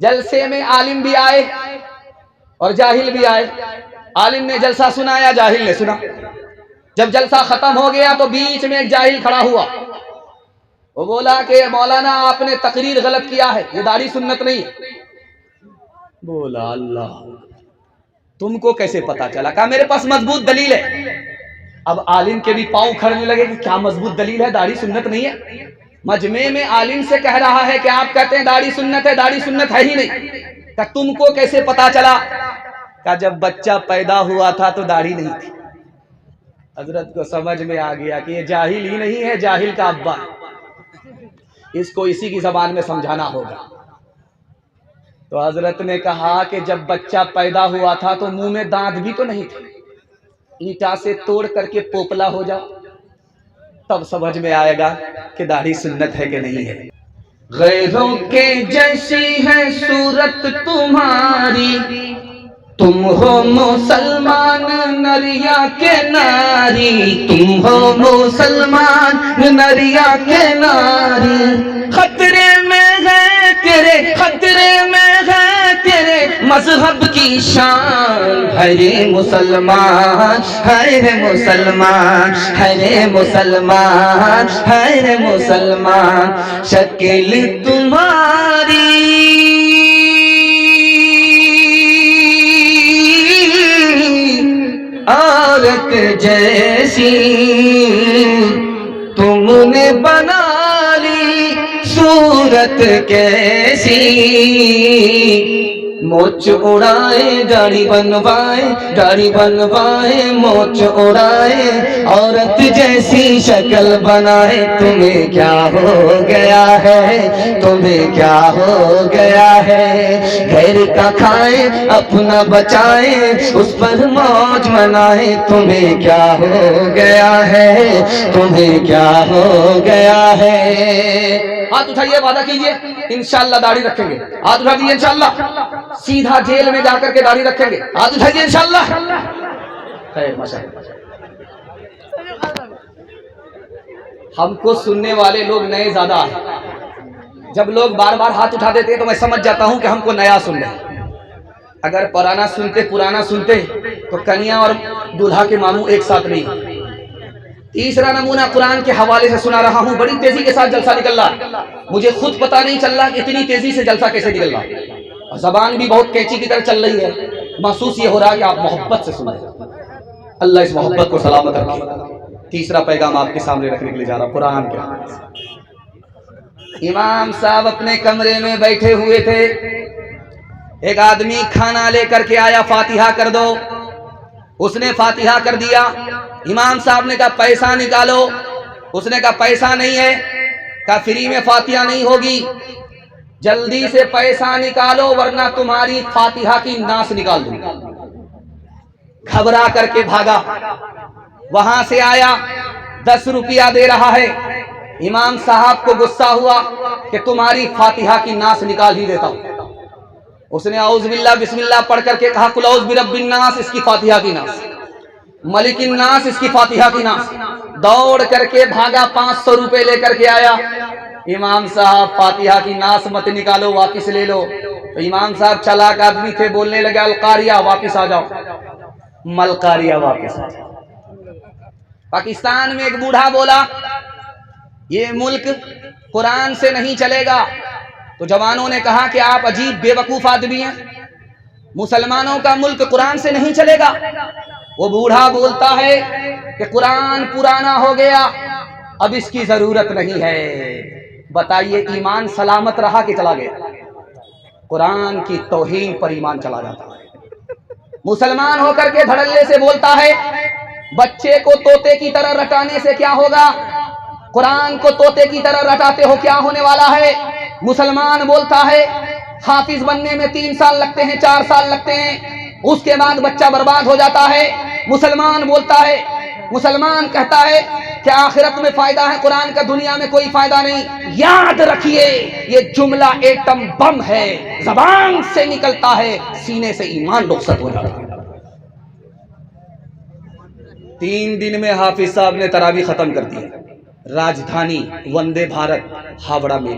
جلسے میں عالم بھی آئے اور جاہل بھی آئے. عالم نے جلسہ سنایا، جاہل نے سنا. جب جلسہ ختم ہو گیا تو بیچ میں ایک جاہل کھڑا ہوا. وہ بولا کہ مولانا آپ نے تقریر غلط کیا ہے، یہ داڑھی سنت نہیں. بولا اللہ، تم کو کیسے پتا چلا؟ کہا میرے پاس مضبوط دلیل ہے. اب عالم کے بھی پاؤں کھڑنے لگے کہ کیا مضبوط دلیل ہے؟ داڑھی سنت نہیں ہے. مجمع میں عالم سے کہہ رہا ہے کہ آپ کہتے ہیں داڑھی سنت ہے، داڑھی سنت ہے ہی نہیں. کہ تم کو کیسے پتا چلا؟ کہ جب بچہ پیدا ہوا تھا تو داڑھی نہیں تھی. حضرت کو سمجھ میں آ گیا کہ یہ جاہل ہی نہیں ہے، جاہل کا ابا ہے. اس کو اسی کی زبان میں سمجھانا ہوگا. تو حضرت نے کہا کہ جب بچہ پیدا ہوا تھا تو منہ میں دانت بھی تو نہیں تھے، اینٹا سے توڑ کر کے پوپلا ہو جاؤ، تب سمجھ میں آئے گا کہ داڑھی سنت ہے کہ نہیں ہے. غیروں کے جیسی ہے صورت تمہاری، تم ہو مسلمان نریا کے ناری، تم ہو مسلمان نریا کے ناری. خطرے میں ہے تیرے، خطرے میں ہے تیرے مذہب کی شان. ہے مسلمان، ہے مسلمان، ہے مسلمان، ہے مسلمان. شکل تمہاری عورت جیسی، تم نے بنا لی صورت کیسی. موچ اڑائے داڑھی بنوائے، داڑھی بنوائے موچ اڑائے، عورت جیسی شکل بنائے. تمہیں کیا ہو گیا ہے، تمہیں کیا ہو گیا ہے؟ گھر کا کھائے اپنا بچائے، اس پر موج منائے. تمہیں کیا ہو گیا ہے، تمہیں کیا ہو گیا ہے؟ ہاتھ اٹھائیے، وعدہ کیجئے انشاءاللہ داڑھی رکھیں گے. ہاتھ اٹھا دیجئے انشاءاللہ. سیدھا جیل میں جا کر کے داڑھی رکھیں گے. ہاتھ اٹھائیے انشاءاللہ. خیر ماشاءاللہ. ہم کو سننے والے لوگ نئے زیادہ ہیں. جب لوگ بار بار ہاتھ اٹھا دیتے ہیں تو میں سمجھ جاتا ہوں کہ ہم کو نیا سن رہے ہیں. اگر پرانا سنتے، پرانا سنتے تو کنیا اور دولہا کے ماموں ایک ساتھ نہیں. تیسرا نمونہ قرآن کے حوالے سے سنا رہا ہوں. بڑی تیزی کے ساتھ جلسہ نکل رہا، مجھے خود پتا نہیں چل رہا کہ اتنی تیزی سے جلسہ کیسے نکل رہا. زبان بھی بہت کینچی کی طرح چل رہی ہے. محسوس یہ ہو رہا ہے کہ آپ محبت سے سن رہے ہیں. اللہ اس محبت کو سلامت رکھے. تیسرا پیغام آپ کے سامنے رکھنے کے لیے جا رہا قرآن کے حوالے سے. امام صاحب اپنے کمرے میں بیٹھے ہوئے تھے. ایک آدمی کھانا لے کر کے آیا، فاتحہ کر دو. اس نے فاتحہ کر دیا. امام صاحب نے کہا پیسہ نکالو. اس نے کہا پیسہ نہیں ہے. کہا فری میں فاتحہ نہیں ہوگی، جلدی سے پیسہ نکالو ورنہ تمہاری فاتحہ کی ناس نکال دوں. گھبرا کر کے بھاگا، وہاں سے آیا، 10 روپیہ دے رہا ہے. امام صاحب کو غصہ ہوا کہ تمہاری فاتحہ کی ناس نکال ہی دیتا ہوں. اس نے اعوذ باللہ بسم اللہ پڑھ کر کے کہا قل اعوذ برب الناس، اس کی فاتحہ کی ناس. ملک الناس، اس کی فاتحہ کی ناس. دوڑ کر کے بھاگا، 500 روپے لے کر کے آیا. امام صاحب فاتحہ کی ناس مت نکالو، واپس لے لو. تو امام صاحب چلاک آدمی تھے، بولنے لگا القاریہ، واپس آ جاؤ. ملقاریہ واپس آ جاؤ. پاکستان میں ایک بوڑھا بولا یہ ملک قرآن سے نہیں چلے گا. تو جوانوں نے کہا کہ آپ عجیب بے وقوف آدمی ہیں، مسلمانوں کا ملک قرآن سے نہیں چلے گا. وہ بوڑھا بولتا ہے کہ قرآن پرانا ہو گیا، اب اس کی ضرورت نہیں ہے. بتائیے ایمان سلامت رہا کہ چلا گیا؟ قرآن کی توہین پر ایمان چلا جاتا ہے. مسلمان ہو کر کے دھڑلے سے بولتا ہے بچے کو طوطے کی طرح رٹانے سے کیا ہوگا؟ قرآن کو طوطے کی طرح رٹاتے ہو، کیا ہونے والا ہے؟ مسلمان بولتا ہے حافظ بننے میں 3 سال لگتے ہیں، 4 سال لگتے ہیں، اس کے بعد بچہ برباد ہو جاتا ہے. مسلمان بولتا ہے، مسلمان کہتا ہے کہ آخرت میں فائدہ ہے قرآن کا، دنیا میں کوئی فائدہ نہیں. یاد رکھیے یہ جملہ ایٹم بم ہے، زبان سے نکلتا ہے، سینے سے ایمان رخصت ہو جاتا ہے. 3 دن میں حافظ صاحب نے تراویح ختم کر دی. راجدھانی وندے بھارت ہاوڑا میں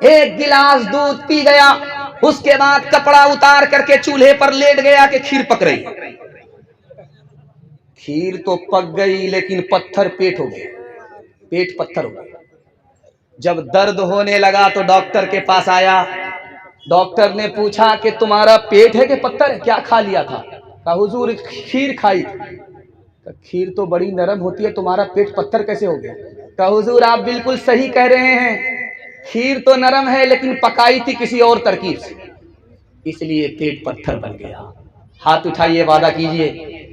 ایک گلاس دودھ پی گیا، اس کے بعد کپڑا اتار کر کے چولہے پر لیٹ گیا کہ کھیر پک رہی۔ کھیر تو پک گئی لیکن پتھر پیٹ ہو گیا، پیٹ پتھر ہو گیا۔ جب درد ہونے لگا تو ڈاکٹر کے پاس آیا، ڈاکٹر نے پوچھا کہ تمہارا پیٹ ہے کہ پتھر ہے، کیا کھا لیا تھا؟ کہا حضور کھیر کھائی تھی۔ کھیر تو بڑی نرم ہوتی ہے، تمہارا پیٹ پتھر کیسے ہو گیا؟ کہا حضور آپ بالکل صحیح کہہ رہے ہیں، کھیر تو نرم ہے لیکن پکائی تھی کسی اور ترکیب سے، اس لیے پیٹ پتھر بن گیا۔ ہاتھ اٹھائیے، وعدہ کیجئے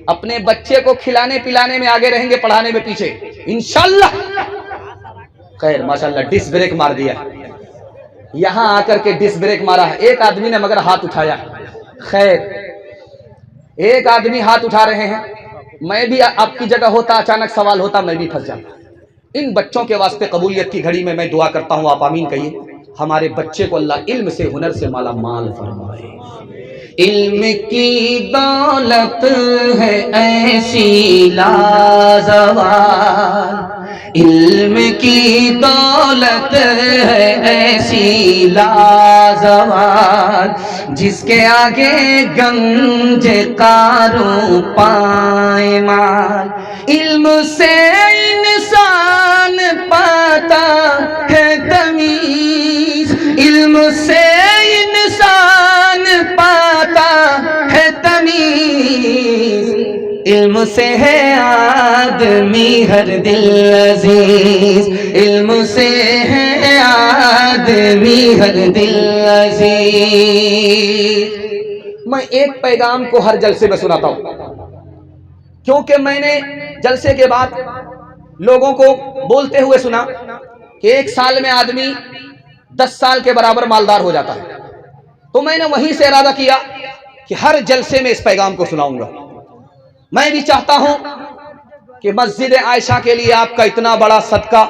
اپنے بچے کو کھلانے پلانے میں آگے رہیں گے، پڑھانے میں پیچھے انشاءاللہ۔ خیر ماشاءاللہ ڈس بریک مار دیا، یہاں آ کر کے ڈس بریک مارا ہے ایک آدمی نے، مگر ہاتھ اٹھایا۔ خیر ایک آدمی ہاتھ اٹھا رہے ہیں، میں بھی آپ کی جگہ ہوتا اچانک سوال ہوتا میں بھی پھنس جاتا۔ ان بچوں کے واسطے قبولیت کی گھڑی میں میں دعا کرتا ہوں، آپ آمین کہیے۔ ہمارے بچے کو اللہ علم سے ہنر سے مالا مال فرمائے۔ علم کی دولت ہے ایسی لازوال، علم کی دولت ہے ایسی لازوال، جس کے آگے گنج قاروں پائمال۔ علم سے انسان پاتا ہے تمیز، علم سے انسان پاتا ہے تمیز، علم سے ہے آدمی ہر دل عزیز، علم سے ہے آدمی ہر دل عزیز۔ میں ایک پیغام کو ہر جلسے میں سناتا ہوں، کیونکہ میں نے جلسے کے بعد لوگوں کو بولتے ہوئے سنا کہ 1 سال میں آدمی 10 سال کے برابر مالدار ہو جاتا ہے، تو میں نے وہیں سے ارادہ کیا کہ ہر جلسے میں اس پیغام کو سناؤں گا۔ میں بھی چاہتا ہوں کہ مسجد عائشہ کے لیے آپ کا اتنا بڑا صدقہ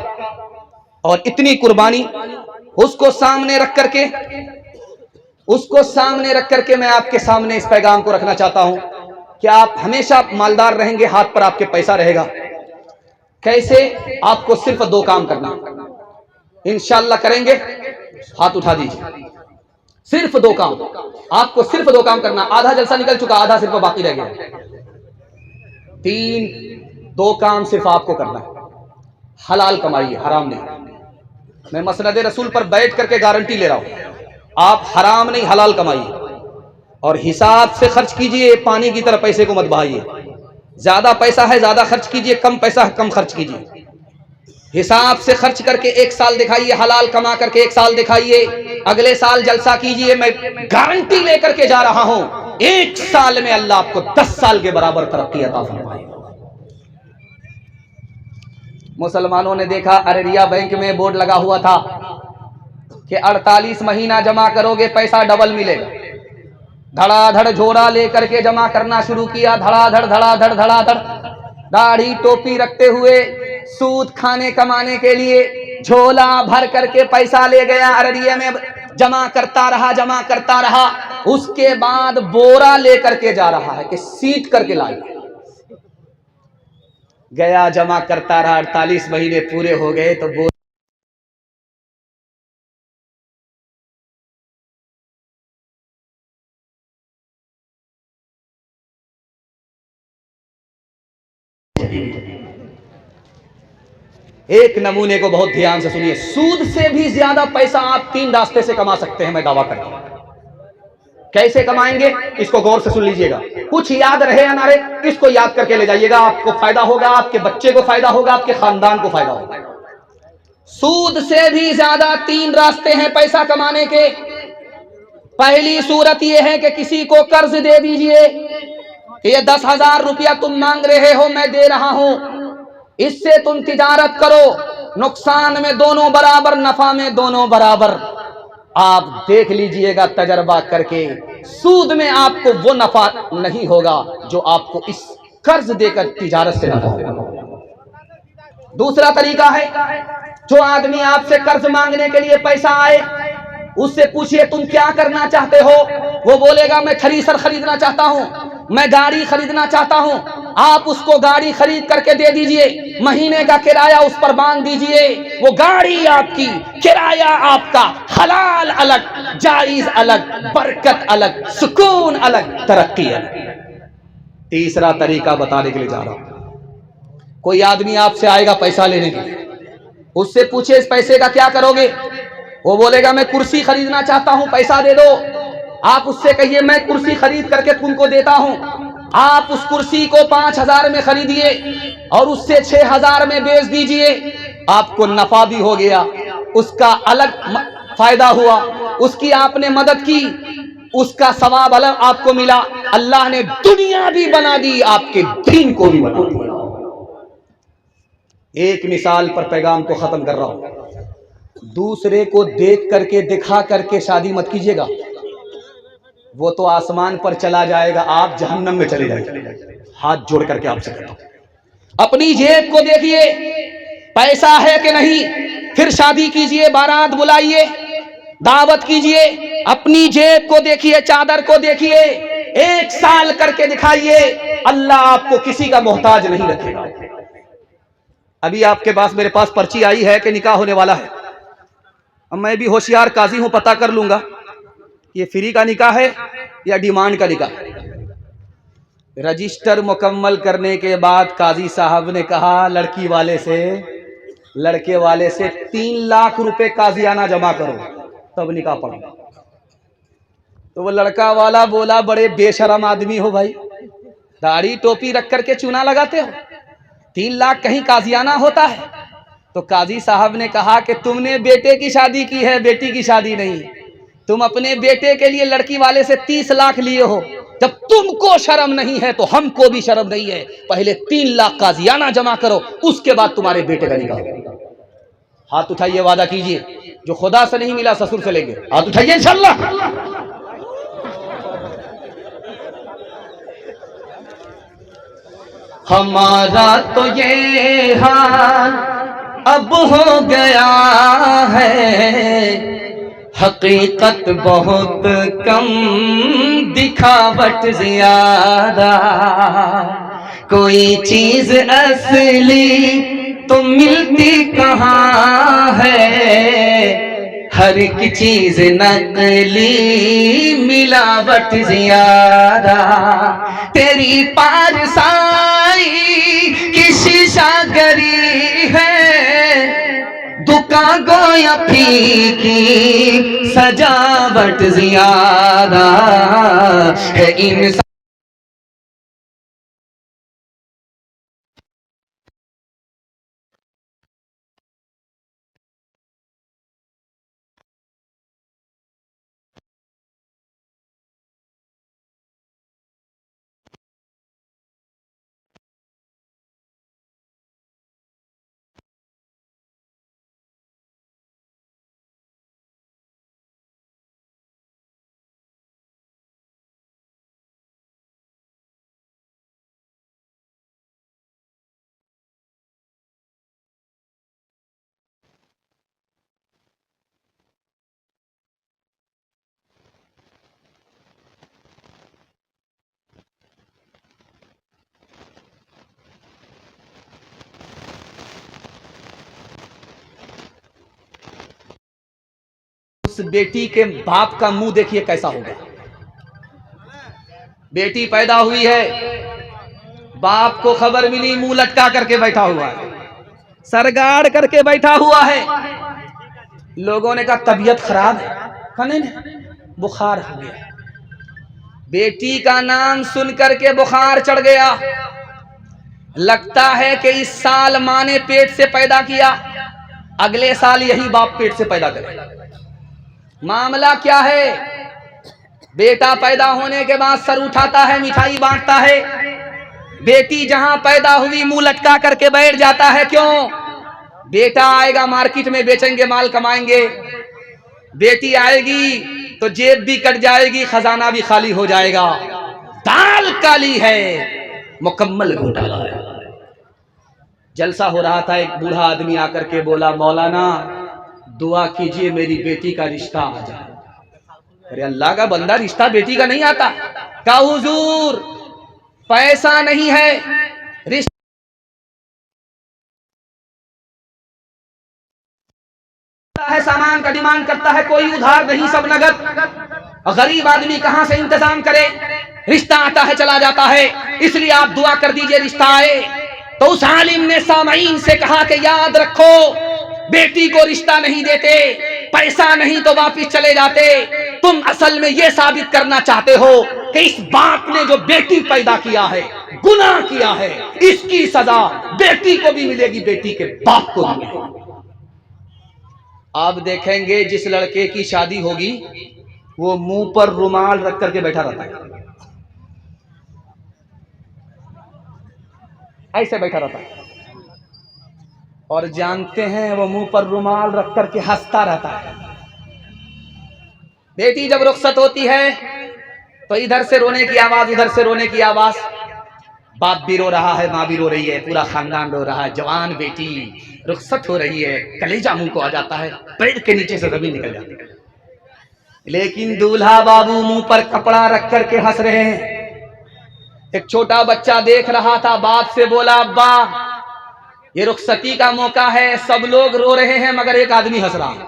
اور اتنی قربانی، اس کو سامنے رکھ کر کے میں آپ کے سامنے اس پیغام کو رکھنا چاہتا ہوں کہ آپ ہمیشہ مالدار رہیں گے، ہاتھ پر آپ کے پیسہ رہے گا۔ کیسے؟ آپ کو صرف 2 کام کرنا، انشاءاللہ کریں گے؟ ہاتھ اٹھا دیجیے۔ صرف 2 کام، آپ کو صرف 2 کام کرنا۔ آدھا جلسہ نکل چکا، آدھا صرف باقی رہ گیا۔ 2 کام صرف آپ کو کرنا ہے۔ حلال کمائیے، حرام نہیں۔ میں مسند رسول پر بیٹھ کر کے گارنٹی لے رہا ہوں، آپ حرام نہیں حلال کمائیے، اور حساب سے خرچ کیجئے، پانی کی طرح پیسے کو مت بہائیے۔ زیادہ پیسہ ہے زیادہ خرچ کیجئے، کم پیسہ ہے کم خرچ کیجئے۔ حساب سے خرچ کر کے 1 سال دکھائیے، حلال کما کر کے 1 سال دکھائیے، اگلے سال جلسہ کیجئے۔ میں گارنٹی لے کر کے جا رہا ہوں، 1 سال میں اللہ آپ کو 10 سال کے برابر ترقی عطا فرمائے گا۔ مسلمانوں نے دیکھا ارریہ بینک میں بورڈ لگا ہوا تھا کہ 48 مہینہ جمع کرو گے پیسہ ڈبل ملے گا۔ دھڑا دھڑ جھوڑا لے کر کے جمع کرنا شروع کیا، دھڑا دھڑ، داڑھی ٹوپی رکھتے ہوئے سود کھانے کمانے کے لیے جھولا بھر کر کے پیسہ لے گیا، ارریہ میں جمع کرتا رہا۔ اس کے بعد بورا لے کر کے جا رہا ہے کہ سیٹ کر کے لائے گیا، جمع کرتا رہا، 48 مہینے پورے ہو گئے تو ایک نمونے کو بہت دھیان سے سنیے۔ سود سے بھی زیادہ پیسہ آپ 3 راستے سے کما سکتے ہیں، میں دعویٰ کرتا ہوں۔ کیسے کمائیں گے اس کو غور سے سن لیجئے گا، کچھ یاد رہے یا نہ رہے اس کو یاد کر کے لے جائیے گا، آپ کو فائدہ ہوگا، آپ کے بچے کو فائدہ ہوگا، آپ کے خاندان کو فائدہ ہوگا۔ سود سے بھی زیادہ 3 راستے ہیں پیسہ کمانے کے۔ پہلی صورت یہ ہے کہ کسی کو قرض دے دیجئے کہ یہ 10,000 روپیہ تم مانگ رہے ہو میں دے رہا ہوں، اس سے تم تجارت کرو، نقصان میں دونوں برابر، نفع میں دونوں برابر۔ آپ دیکھ لیجئے گا تجربہ کر کے، سود میں آپ کو وہ نفع نہیں ہوگا جو آپ کو اس قرض دے کر تجارت سے نفع ہوگا۔ دوسرا طریقہ ہے، جو آدمی آپ سے قرض مانگنے کے لیے پیسہ آئے، اس سے پوچھئے تم کیا کرنا چاہتے ہو، وہ بولے گا میں تھریسر خریدنا چاہتا ہوں، میں گاڑی خریدنا چاہتا ہوں۔ آپ اس کو گاڑی خرید کر کے دے دیجئے، مہینے کا کرایہ اس پر باندھ دیجئے، وہ گاڑی آپ کی، کرایہ آپ کا، حلال الگ، جائز الگ، برکت الگ، سکون الگ، ترقی الگ۔ تیسرا طریقہ بتانے کے لیے جا رہا ہوں، کوئی آدمی آپ سے آئے گا پیسہ لینے کے لیے، اس سے پوچھے اس پیسے کا کیا کرو گے؟ وہ بولے گا میں کرسی خریدنا چاہتا ہوں، پیسہ دے دو۔ آپ اس سے کہیے میں کرسی خرید کر کے تم کو دیتا ہوں، آپ اس کرسی کو 5,000 میں خریدیے اور اس سے 6,000 میں بیچ دیجئے، آپ کو نفع بھی ہو گیا، اس کا الگ فائدہ ہوا، اس کی آپ نے مدد کی، اس کا ثواب الگ آپ کو ملا، اللہ نے دنیا بھی بنا دی، آپ کے دین کو بھی بنا دیا۔ ایک مثال پر پیغام کو ختم کر رہا ہوں، دوسرے کو دیکھ کر کے دکھا کر کے شادی مت کیجیے گا، وہ تو آسمان پر چلا جائے گا، آپ جہنم میں چلے جائیں گے۔ ہاتھ جوڑ کر کے آپ سے کہتا ہوں، اپنی جیب کو دیکھیے پیسہ ہے کہ نہیں، پھر شادی کیجیے، بارات بلائیے، دعوت کیجیے، اپنی جیب کو دیکھیے، چادر کو دیکھیے، 1 سال کر کے دکھائیے، اللہ آپ کو کسی کا محتاج نہیں رکھے گا۔ ابھی آپ کے پاس میرے پاس پرچی آئی ہے کہ نکاح ہونے والا ہے، اب میں بھی ہوشیار قاضی ہوں، پتہ کر لوں گا یہ فری کا نکاح ہے یا ڈیمانڈ کا نکاح ہے۔ رجسٹر مکمل کرنے کے بعد قاضی صاحب نے کہا لڑکی والے سے، لڑکے والے سے 3 لاکھ روپے قاضیانہ جمع کرو تب نکاح پڑھو۔ تو وہ لڑکا والا بولا بڑے بے شرم آدمی ہو بھائی، داڑھی ٹوپی رکھ کر کے چونا لگاتے ہو، 3 لاکھ کہیں قاضیانہ ہوتا ہے؟ تو قاضی صاحب نے کہا کہ تم نے بیٹے کی شادی کی ہے، بیٹی کی شادی نہیں، تم اپنے بیٹے کے لیے لڑکی والے سے 30 لاکھ لیے ہو، جب تم کو شرم نہیں ہے تو ہم کو بھی شرم نہیں ہے، پہلے 3 لاکھ قاضیانہ جمع کرو، اس کے بعد تمہارے بیٹے کا نکاح ہوگا۔ ہاتھ اٹھائیے، وعدہ کیجئے، جو خدا سے نہیں ملا سسر سے لیں گے، ہاتھ اٹھائیے انشاءاللہ۔ ہمارا تو یہ حال اب ہو گیا ہے، حقیقت بہت کم، دکھاوٹ زیادہ، کوئی چیز اصلی تو ملتی کہاں ہے، ہر ایک چیز نقلی، ملاوٹ زیادہ، تیری پارسائی کی شیشہ گری ہے، دکان گویا پھیکی، سجاوٹ زیادہ ہے، انسان اس بیٹی کے باپ کا منہ دیکھیے کیسا ہوگا۔ بیٹی پیدا ہوئی ہے، باپ کو خبر ملی، منہ لٹکا کر کے بیٹھا ہوا ہے، سرگاڑ کر کے بیٹھا ہوا ہے، لوگوں نے کہا طبیعت خراب ہے، کہا نہیں، بخار ہو گیا، بیٹی کا نام سن کر کے بخار چڑھ گیا، لگتا ہے کہ اس سال ماں نے پیٹ سے پیدا کیا، اگلے سال یہی باپ پیٹ سے پیدا کرے۔ معاملہ کیا ہے؟ بیٹا پیدا ہونے کے بعد سر اٹھاتا ہے، مٹھائی بانٹتا ہے، بیٹی جہاں پیدا ہوئی منہ لٹکا کر کے بیٹھ جاتا ہے، کیوں؟ بیٹا آئے گا مارکیٹ میں بیچیں گے، مال کمائیں گے، بیٹی آئے گی تو جیب بھی کٹ جائے گی، خزانہ بھی خالی ہو جائے گا، دال کالی ہے، مکمل گھوٹالا ہے۔ جلسہ ہو رہا تھا، ایک بوڑھا آدمی آ کر کے بولا مولانا دعا کیجئے میری بیٹی کا رشتہ آ جائے۔ ارے اللہ کا بندہ، رشتہ بیٹی کا نہیں آتا؟ کہا حضور پیسہ نہیں ہے رشتہ ہے، سامان کا ڈیمانڈ کرتا ہے، کوئی ادھار نہیں، سب نگد. غریب آدمی کہاں سے انتظام کرے؟ رشتہ آتا ہے چلا جاتا ہے. اس لیے آپ دعا کر دیجئے رشتہ آئے. تو اس عالم نے سامعین سے کہا کہ یاد رکھو، بیٹی کو رشتہ نہیں دیتے، پیسہ نہیں تو واپس چلے جاتے. تم اصل میں یہ ثابت کرنا چاہتے ہو کہ اس باپ نے جو بیٹی پیدا کیا ہے گناہ کیا ہے، اس کی سزا بیٹی کو بھی ملے گی، بیٹی کے باپ کو بھی ملے گی. آپ دیکھیں گے جس لڑکے کی شادی ہوگی وہ منہ پر رومال رکھ کر کے بیٹھا رہتا ہے، ایسے بیٹھا رہتا ہے، اور جانتے ہیں وہ منہ پر رومال رکھ کر کے ہنستا رہتا ہے. بیٹی جب رخصت ہوتی ہے تو ادھر سے رونے کی آواز، ادھر سے رونے کی آواز، باپ بھی رو رہا ہے، ماں بھی رو رہی ہے، پورا خاندان رو رہا ہے. جوان بیٹی رخصت ہو رہی ہے، کلیجہ منہ کو آ جاتا ہے، پیٹ کے نیچے سے زمین نکل جاتی ہے. لیکن دولہا بابو منہ پر کپڑا رکھ کر کے ہنس رہے ہیں. ایک چھوٹا بچہ دیکھ رہا تھا، باپ سے بولا ابا یہ رخصتی کا موقع ہے، سب لوگ رو رہے ہیں مگر ایک آدمی ہنس رہا ہے.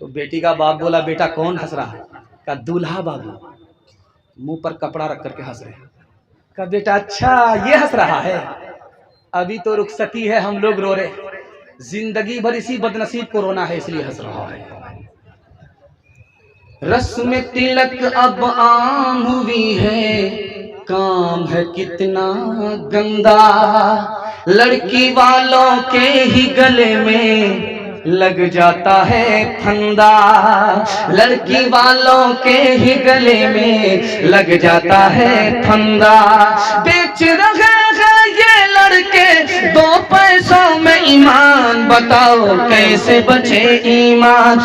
تو بیٹی کا باپ بولا بیٹا کون ہنس رہا ہے؟ کہا دولہا بابو منہ پر کپڑا رکھ کر کے ہنس رہے ہیں. کہا بیٹا اچھا یہ ہنس رہا ہے، ابھی تو رخصتی ہے، ہم لوگ رو رہے، زندگی بھر اسی بدنصیب کو رونا ہے اس لیے ہنس رہا ہے. رسم تلک اب عام ہوئی ہے، کام ہے کتنا گندا، لڑکی والوں کے ہی گلے میں لگ جاتا ہے پھندا، لڑکی والوں کے ہی گلے میں لگ جاتا ہے پھندا. بیچ رہے ہیں یہ لڑکے دو پیسوں میں ایمان، بتاؤ کیسے بچے ایمان،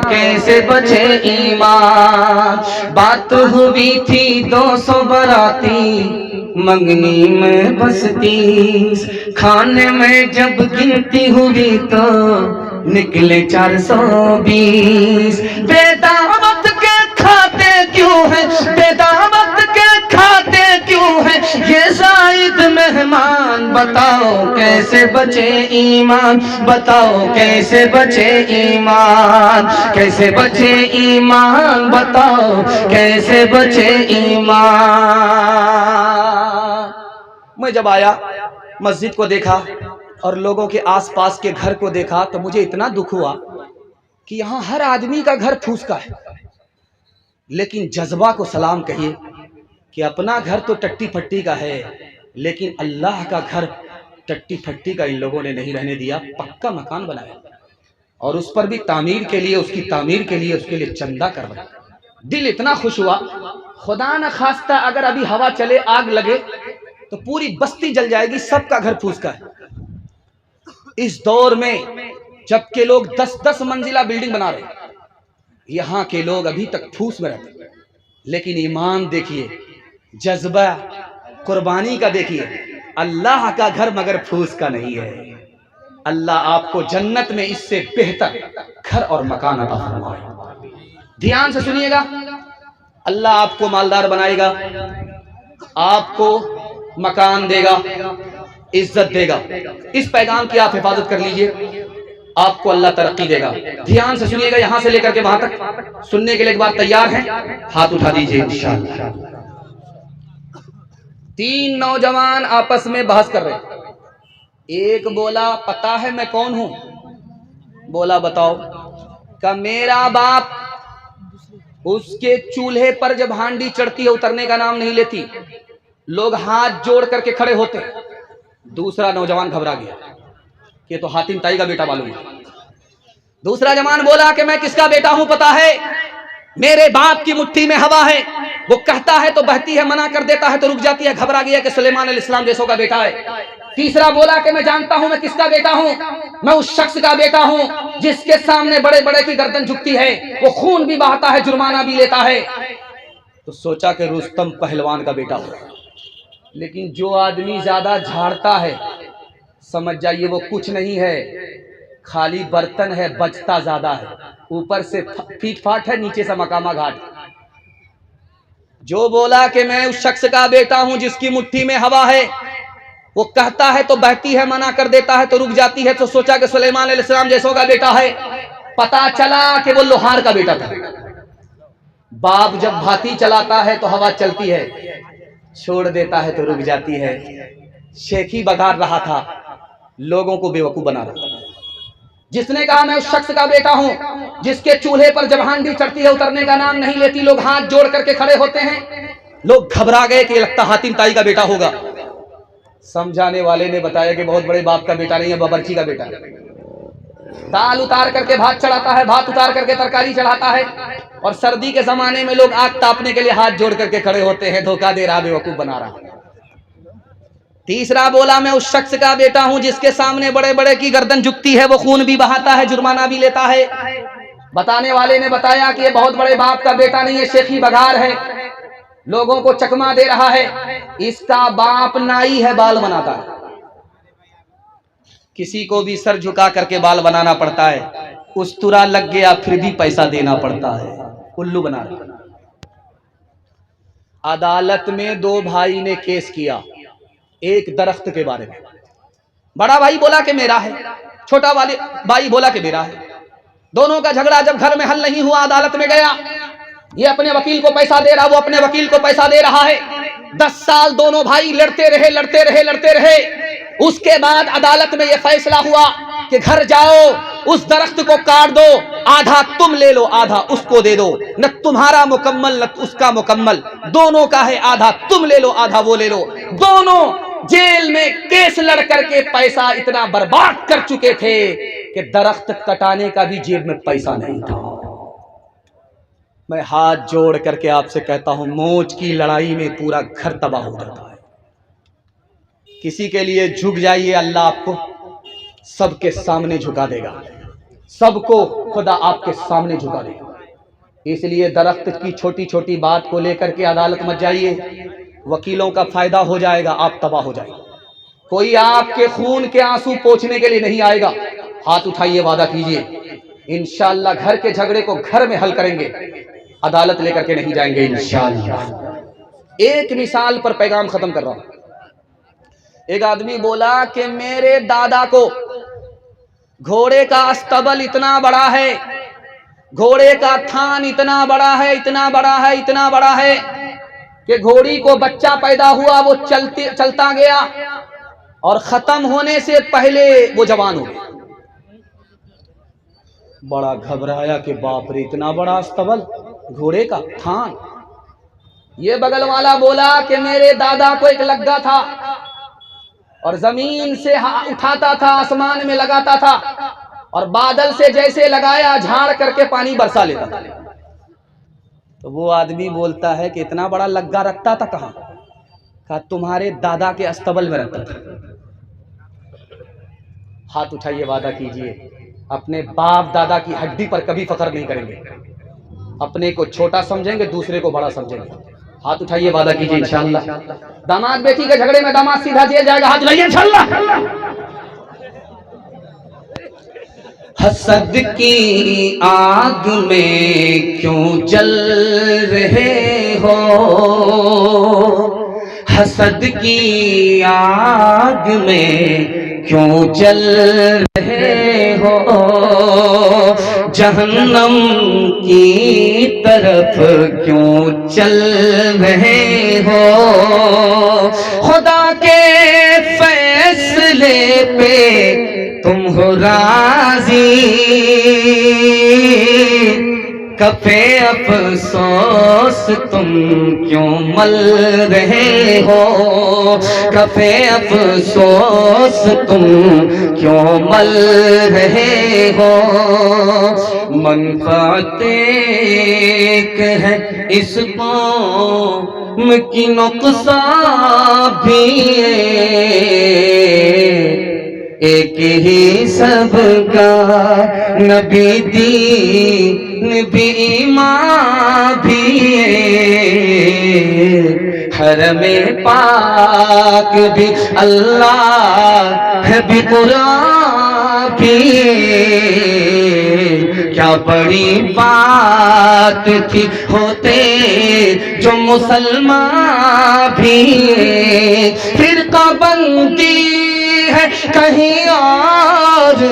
کیسے بچے ایمان. بات ہوئی تھی 200 براتی، منگنی میں بس 30، کھانے میں جب گنتی ہوئی تو نکلے 420. بے دعوت کے کھاتے کیوں ہیں، بے دعوت کے کھاتے کیوں ہیں یہ زائد مہمان، بتاؤ کیسے بچے ایمان، بتاؤ کیسے بچے ایمان، کیسے بچے ایمان، بتاؤ کیسے بچے ایمان. میں جب آیا مسجد کو دیکھا اور لوگوں کے آس پاس کے گھر کو دیکھا تو مجھے اتنا دکھ ہوا کہ یہاں ہر آدمی کا گھر پھوس کا ہے، لیکن جذبہ کو سلام کہیے کہ اپنا گھر تو ٹٹی پھٹی کا ہے، لیکن اللہ کا گھر ٹٹی پھٹی کا ان لوگوں نے نہیں رہنے دیا، پکا مکان بنایا اور اس پر بھی تعمیر کے لیے، اس کی تعمیر کے لیے اس کے لیے چندہ کروایا. دل اتنا خوش ہوا، خدا نہ خواستہ اگر ابھی ہوا چلے آگ لگے تو پوری بستی جل جائے گی، سب کا گھر پھوس کا ہے. اس دور میں جب کہ لوگ 10-10 منزلہ بلڈنگ بنا رہے ہیں، یہاں کے لوگ ابھی تک پھوس میں رہتے ہیں. لیکن ایمان دیکھیے، جذبہ قربانی کا دیکھیے، اللہ کا گھر مگر پھوس کا نہیں ہے. اللہ آپ کو جنت میں اس سے بہتر گھر اور مکان عطا فرمائے. دھیان سے سنیے گا، اللہ آپ کو مالدار بنائے گا، آپ کو مکان دے گا، عزت دے گا. اس پیغام کی آپ حفاظت کر لیجئے، آپ کو اللہ ترقی دے گا. دھیان سے سنیے گا، یہاں سے لے کر کے وہاں تک سننے کے لیے ایک بار تیار ہیں؟ ہاتھ اٹھا دیجئے انشاءاللہ. 3 نوجوان آپس میں بحث کر رہے. ایک بولا پتا ہے میں کون ہوں؟ بولا بتاؤ. کہ میرا باپ اس کے چولہے پر جب ہانڈی چڑھتی ہے اترنے کا نام نہیں لیتی، لوگ ہاتھ جوڑ کر کے کھڑے ہوتے. دوسرا نوجوان گھبرا گیا کہ تو حاتم تائی کا بیٹا معلوم ہے. دوسرا جوان بولا کہ میں کس کا بیٹا ہوں پتا ہے، میرے باپ کی مٹھی میں ہوا ہے، وہ کہتا ہے تو بہتی ہے، منع کر دیتا ہے تو رک جاتی ہے. گھبرا گیا کہ سلیمان علیہ السلام جیسوں کا بیٹا ہے. تیسرا بولا کہ میں جانتا ہوں میں کس کا بیٹا ہوں، میں اس شخص کا بیٹا ہوں جس کے سامنے بڑے بڑے کی گردن جھکتی ہے، وہ خون بھی بہاتا ہے، جرمانہ بھی لیتا ہے. تو سوچا کہ رستم پہلوان کا بیٹا ہو. لیکن جو آدمی زیادہ جھاڑتا ہے سمجھ جائیے وہ کچھ نہیں ہے، خالی برتن ہے، بچتا زیادہ ہے، اوپر سے فیٹ فاٹ ہے، نیچے سے مقامہ گھاٹ. جو بولا کہ میں اس شخص کا بیٹا ہوں جس کی مٹھی میں ہوا ہے، وہ کہتا ہے تو بہتی ہے، منع کر دیتا ہے تو رک جاتی ہے، تو سوچا کہ سلیمان علیہ السلام جیسوں کا بیٹا ہے، پتا چلا کہ وہ لوہار کا بیٹا تھا۔ باپ جب بھاتی چلاتا ہے تو ہوا چلتی ہے، چھوڑ دیتا ہے تو رک جاتی ہے۔ شیخی بگار رہا تھا، لوگوں کو بیوقوف بنا رہا تھا۔ جس نے کہا میں اس شخص کا بیٹا ہوں جس کے چولہے پر جب ہانڈی چڑھتی ہے اترنے کا نام نہیں لیتی، لوگ ہاتھ جوڑ کر کے کھڑے ہوتے ہیں، لوگ گھبرا گئے کہ لگتا حاتم تائی کا بیٹا ہوگا۔ سمجھانے والے نے بتایا کہ بہت بڑے باپ کا بیٹا نہیں ہے، باورچی کا بیٹا ہے۔ دال اتار کر کے بھات چڑھاتا ہے، بھات اتار کر کے ترکاری چڑھاتا ہے، اور سردی کے زمانے میں لوگ آگ تاپنے کے لیے ہاتھ جوڑ کر کے کھڑے ہوتے ہیں، دھوکہ دے رہا، بیوقوف بنا رہا۔ تیسرا بولا میں اس شخص کا بیٹا ہوں جس کے سامنے بڑے بڑے کی گردن جھکتی ہے، وہ خون بھی بہاتا ہے، جرمانہ بھی لیتا ہے۔ بتانے والے نے بتایا کہ یہ بہت بڑے باپ کا بیٹا نہیں ہے، شیخی بگار ہے، لوگوں کو چکما دے رہا ہے۔ اس کا باپ نائی ہے، بال بناتا ہے، کسی کو بھی سر جھکا کر کے بال بنانا پڑتا ہے، استرا لگ گیا پھر بھی پیسہ دینا پڑتا ہے، الو بنا رہا۔ عدالت میں دو بھائی نے کیس کیا ایک درخت کے بارے میں۔ بڑا بھائی بولا کہ میرا ہے، چھوٹا بھائی بولا کہ میرا ہے۔ دونوں کا جھگڑا جب گھر میں حل نہیں ہوا، عدالت میں گیا، یہ اپنے وکیل کو پیسہ دے رہا، وہ اپنے وکیل کو پیسہ دے رہا ہے۔ 10 سال دونوں بھائی لڑتے رہے۔ اس کے بعد عدالت میں یہ فیصلہ ہوا کہ گھر جاؤ، اس درخت کو کاٹ دو، آدھا تم لے لو، آدھا اس کو دے دو، نہ تمہارا مکمل نہ اس کا مکمل، دونوں کا ہے، آدھا تم لے لو آدھا وہ لے لو۔ دونوں جیل میں کیس لڑ کر کے پیسہ اتنا برباد کر چکے تھے کہ درخت کٹانے کا بھی جیب میں پیسہ نہیں تھا۔ میں ہاتھ جوڑ کر کے آپ سے کہتا ہوں، موج کی لڑائی میں پورا گھر تباہ ہو جاتا ہے۔ کسی کے لیے جھک جائیے، اللہ آپ کو سب کے سامنے جھکا دے گا، سب کو خدا آپ کے سامنے جھکا دے گا۔ اس لیے درخت کی چھوٹی چھوٹی بات کو لے کر کے عدالت مت جائیے، وکیلوں کا فائدہ ہو جائے گا، آپ تباہ ہو جائے گا۔ کوئی آپ کے خون کے آنسو پوچھنے کے لیے نہیں آئے گا۔ ہاتھ اٹھائیے، وعدہ کیجئے، انشاءاللہ گھر کے جھگڑے کو گھر میں حل کریں گے، عدالت لے کر کے نہیں جائیں گے انشاءاللہ۔ ایک مثال پر پیغام ختم کر رہا ہوں۔ ایک آدمی بولا کہ میرے دادا کو گھوڑے کا استبل اتنا بڑا ہے، گھوڑے کا تھان اتنا بڑا ہے، اتنا بڑا ہے، اتنا بڑا ہے کہ گھوڑی کو بچہ پیدا ہوا، وہ چلتا گیا اور ختم ہونے سے پہلے وہ جوان ہو گیا۔ بڑا گھبرایا کہ باپ رے، اتنا بڑا استبل، گھوڑے کا تھان۔ یہ بغل والا بولا کہ میرے دادا کو ایک لگا تھا اور زمین سے اٹھاتا تھا، آسمان میں لگاتا تھا، اور بادل سے جیسے لگایا جھاڑ کر کے پانی برسا لیتا تھا۔ تو وہ آدمی بولتا ہے کہ اتنا بڑا لگا رکھتا تھا کہاں؟ کہا تمہارے دادا کے استبل میں رکھتا تھا۔ ہاتھ اٹھائیے، وعدہ کیجئے، اپنے باپ دادا کی ہڈی پر کبھی فخر نہیں کریں گے، اپنے کو چھوٹا سمجھیں گے، دوسرے کو بڑا سمجھیں گے۔ ہاتھ اٹھائیے، وعدہ کیجئے انشاءاللہ۔ داماد بیٹی کے جھگڑے میں داماد سیدھا جیل جائے گا، ہاتھ اٹھائیے انشاءاللہ۔ حسد کی آگ میں کیوں جل رہے ہو، حسد کی آگ میں کیوں جل رہے ہو، جہنم کی طرف کیوں چل رہے ہو، خدا کے فیصلے پہ تم ہو راضی، کفے افسوس تم کیوں مل رہے ہو، کفے افسوس تم کیوں مل رہے ہو، منفعت ایک ہے اس قوم کی، نقصان بھی ایک ہی سب کا، نبی دین بھی ایمان بھی، حرم پاک بھی، اللہ بھی، قرآن بھی، کیا بڑی بات بات تھی ہوتے جو مسلمان بھی فرقہ بندی ہے کہیں اور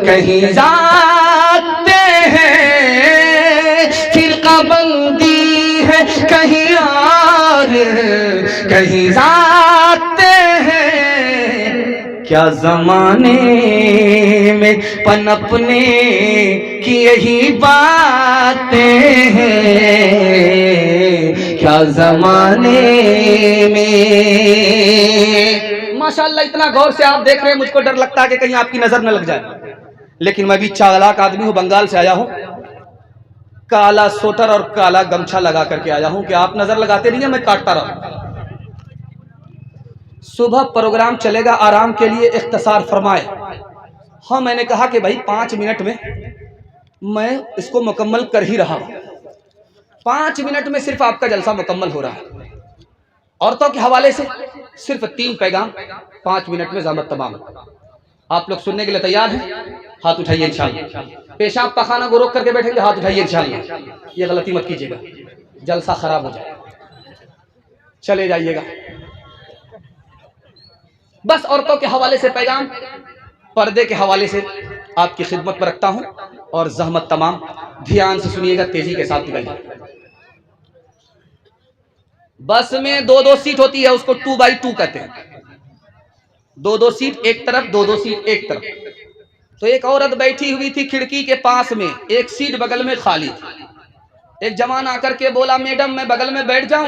کہیں جاتے ہیں فرقہ بندی ہے کہیں اور کہیں جاتے ہیں کیا زمانے میں پنپنے کی یہی باتیں ہیں کیا زمانے میں ماشاءاللہ اتنا غور سے آپ دیکھ رہے ہیں مجھ کو ڈر لگتا ہے کہ کہیں آپ کی نظر نہ لگ جائے لیکن میں بھی چالاک آدمی ہوں بنگال سے آیا ہوں کالا سوٹر اور کالا گمچھا لگا کر کے آیا ہوں کہ آپ نظر لگاتے نہیں ہیں میں کاٹتا رہا صبح پروگرام چلے گا آرام کے لیے اختصار فرمائے ہاں میں نے کہا کہ بھائی 5 منٹ میں اس کو مکمل کر ہی رہا ہوں 5 منٹ میں صرف آپ کا جلسہ مکمل ہو رہا ہے عورتوں کے حوالے سے صرف 3 پیغام 5 منٹ میں ضابط تمام آپ لوگ سننے کے لیے تیار ہیں ہاتھ اٹھائیے انشاءاللہ پیشاب پخانہ کو روک کر کے بیٹھیں گے ہاتھ اٹھائیے انشاءاللہ یہ غلطی مت کیجیے گا جلسہ خراب ہو جائے چلے جائیے گا بس عورتوں کے حوالے سے پیغام پردے کے حوالے سے آپ کی خدمت میں رکھتا ہوں اور زحمت تمام دھیان سے سنیے گا تیزی کے ساتھ نکلیے بس میں 2 سیٹ ہوتی ہے اس کو 2x2 کہتے ہیں 2 سیٹ ایک طرف 2 سیٹ ایک طرف تو ایک عورت بیٹھی ہوئی تھی کھڑکی کے پاس میں ایک سیٹ بغل میں خالی تھی ایک جوان آ کر کے بولا میڈم میں بغل میں بیٹھ جاؤں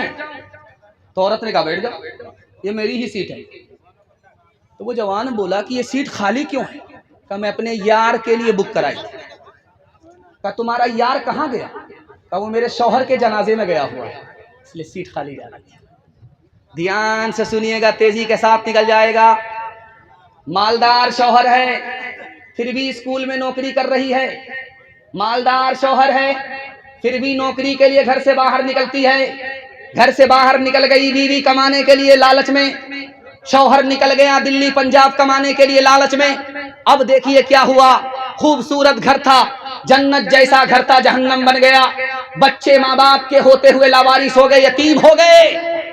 تو عورت نے کہا بیٹھ جاؤ یہ میری ہی سیٹ ہے تو وہ جوان بولا کہ یہ سیٹ خالی کیوں ہے کہا میں اپنے یار کے لیے بک کرائی کہا تمہارا یار کہاں گیا کہا وہ میرے شوہر کے جنازے میں گیا ہوا ہے اس لیے سیٹ خالی جا رہی ہے دھیان سے سنیے گا تیزی کے ساتھ نکل جائے گا مالدار شوہر ہے پھر بھی اسکول میں نوکری کر رہی ہے مالدار شوہر ہے پھر بھی نوکری کے لیے گھر سے باہر نکلتی ہے گھر سے باہر نکل گئی بیوی کمانے کے لیے لالچ میں شوہر نکل گیا دلی پنجاب کمانے کے لیے لالچ میں اب دیکھیے کیا ہوا خوبصورت گھر تھا جنت جیسا گھر تھا جہنم بن گیا بچے ماں باپ کے ہوتے ہوئے لاوارث ہو گئے یتیم ہو گئے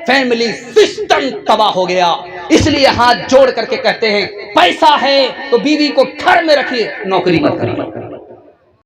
فیملی سسٹم تباہ ہو گیا اس لیے ہاتھ جوڑ کر کے کہتے ہیں پیسہ ہے تو بیوی کو گھر میں رکھیے نوکری مت کریے